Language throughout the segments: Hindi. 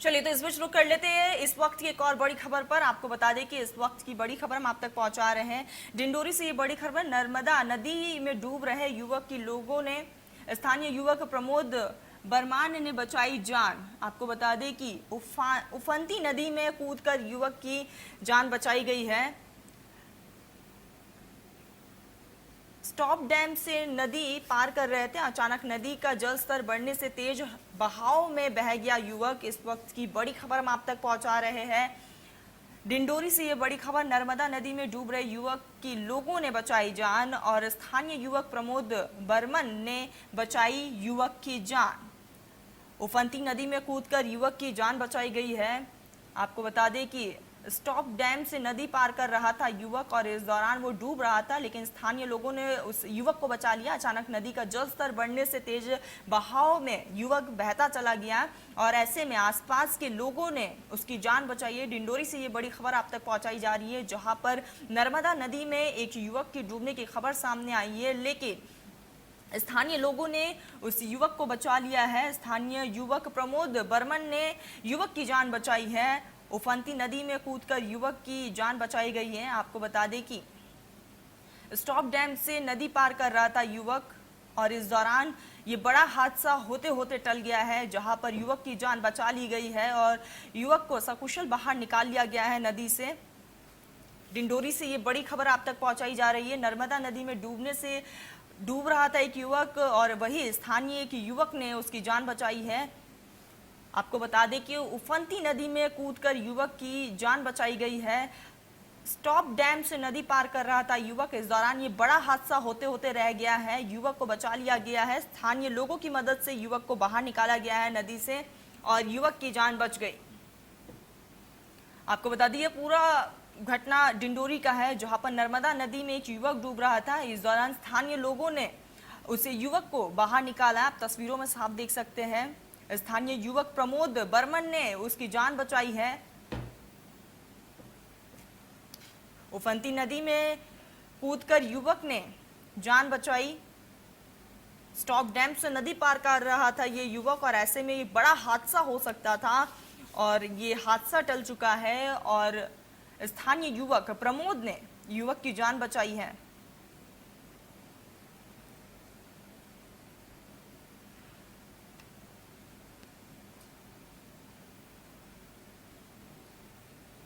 चलिए तो इस बीच रुक कर लेते हैं इस वक्त की एक और बड़ी खबर पर। आपको बता दें कि इस वक्त की बड़ी खबर हम आप तक पहुंचा रहे हैं। डिंडोरी से ये बड़ी खबर, नर्मदा नदी में डूब रहे युवक की लोगों ने, स्थानीय युवक प्रमोद बर्मान ने बचाई जान। आपको बता दें कि उफंती नदी में कूदकर युवक की जान बचाई गई है। स्टॉप डैम से नदी पार कर रहे थे, अचानक नदी का जलस्तर बढ़ने से तेज बहाव में बह गया युवक। इस वक्त की बड़ी खबर हम आप तक पहुंचा रहे हैं। डिंडोरी से ये बड़ी खबर, नर्मदा नदी में डूब रहे युवक की लोगों ने बचाई जान और स्थानीय युवक प्रमोद बर्मन ने बचाई युवक की जान। उफंती नदी में कूदकर युवक की जान बचाई गई है। आपको बता दें कि स्टॉप डैम से नदी पार कर रहा था युवक और इस दौरान वो डूब रहा था, लेकिन स्थानीय लोगों ने उस युवक को बचा लिया। अचानक नदी का जलस्तर बढ़ने से तेज बहाव में युवक बहता चला गया और ऐसे में आसपास के लोगों ने उसकी जान बचाई है। डिंडोरी से ये बड़ी खबर आप तक पहुंचाई जा रही है, जहां पर नर्मदा नदी में एक युवक की डूबने की खबर सामने आई है, लेकिन स्थानीय लोगों ने उस युवक को बचा लिया है। स्थानीय युवक प्रमोद बर्मन ने युवक की जान बचाई है। उफंती नदी में कूदकर युवक की जान बचाई गई है। आपको बता दें कि स्टॉप डैम से नदी पार कर रहा था युवक और इस दौरान ये बड़ा हादसा होते होते टल गया है, जहां पर युवक की जान बचा ली गई है और युवक को सकुशल बाहर निकाल लिया गया है नदी से। डिंडोरी से ये बड़ी खबर आप तक पहुंचाई जा रही है। नर्मदा नदी में डूब रहा था एक युवक और वही स्थानीय एक युवक ने उसकी जान बचाई है। आपको बता दें कि उफंती नदी में कूदकर युवक की जान बचाई गई है। स्टॉप डैम से नदी पार कर रहा था युवक, इस दौरान ये बड़ा हादसा होते होते रह गया है। युवक को बचा लिया गया है, स्थानीय लोगों की मदद से युवक को बाहर निकाला गया है नदी से और युवक की जान बच गई। आपको बता दिए पूरा घटना डिंडोरी का है, जहां पर नर्मदा नदी में एक युवक डूब रहा था। इस दौरान स्थानीय लोगों ने उसे युवक को बाहर निकाला। आप तस्वीरों में साफ देख सकते हैं, स्थानीय युवक प्रमोद बर्मन ने उसकी जान बचाई है। उफंती नदी में कूदकर युवक ने जान बचाई। स्टॉप डैम से नदी पार कर रहा था ये युवक और ऐसे में ये बड़ा हादसा हो सकता था और ये हादसा टल चुका है और स्थानीय युवक प्रमोद ने युवक की जान बचाई है।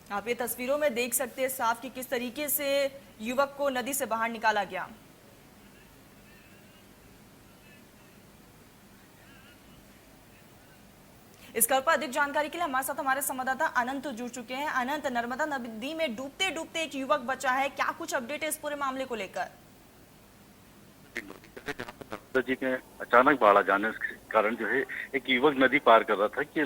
आप ये तस्वीरों में देख सकते हैं साफ कि किस तरीके से युवक को नदी से बाहर निकाला गया। इस खबर पर अधिक जानकारी के लिए हमारे साथ हमारे संवाददाता अनंत जुड़ चुके हैं। अनंत, नर्मदा नदी में डूबते डूबते एक युवक बचा है, क्या कुछ अपडेट है इस पूरे मामले को लेकर? नर्मदा जी में अचानक बाढ़ आ जाने के कारण जो है एक युवक नदी पार कर रहा था कि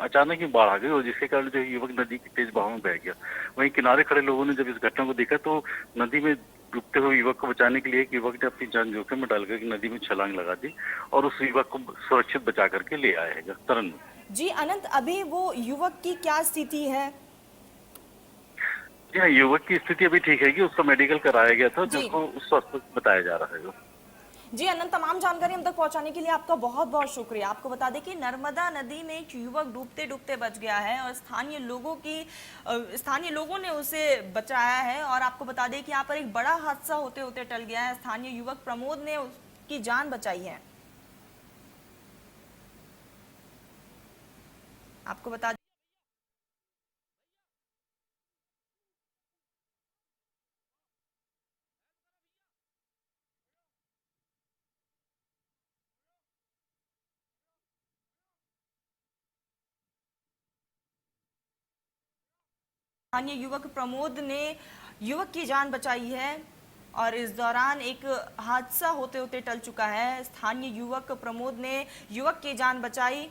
अचानक ही बाढ़ आ गई और जिसके कारण जो है युवक नदी की तेज बहाव में बह गया। वहीं किनारे खड़े लोगों ने जब इस घटना को देखा तो नदी में डूबते हुए युवक को बचाने के लिए एक युवक ने अपनी जान जोखिम में डालकर नदी में छलांग लगा दी और उस युवक को सुरक्षित बचा करके ले आया है तरन में। जी अनंत, अभी वो युवक की क्या स्थिति है? जी हाँ, युवक की स्थिति अभी ठीक है कि उसका मेडिकल कराया गया था, जिसको स्वस्थ बताया जा रहा है। जी अनंत, तमाम जानकारी हम तक पहुंचाने के लिए आपका बहुत बहुत शुक्रिया। आपको बता दें कि नर्मदा नदी में एक युवक डूबते डूबते बच गया है और स्थानीय लोगों ने उसे बचाया है और आपको बता दें कि यहाँ पर एक बड़ा हादसा होते होते टल गया है। स्थानीय युवक प्रमोद ने उसकी जान बचाई है। आपको बता स्थानीय युवक प्रमोद ने युवक की जान बचाई है और इस दौरान एक हादसा होते होते टल चुका है। स्थानीय युवक प्रमोद ने युवक की जान बचाई।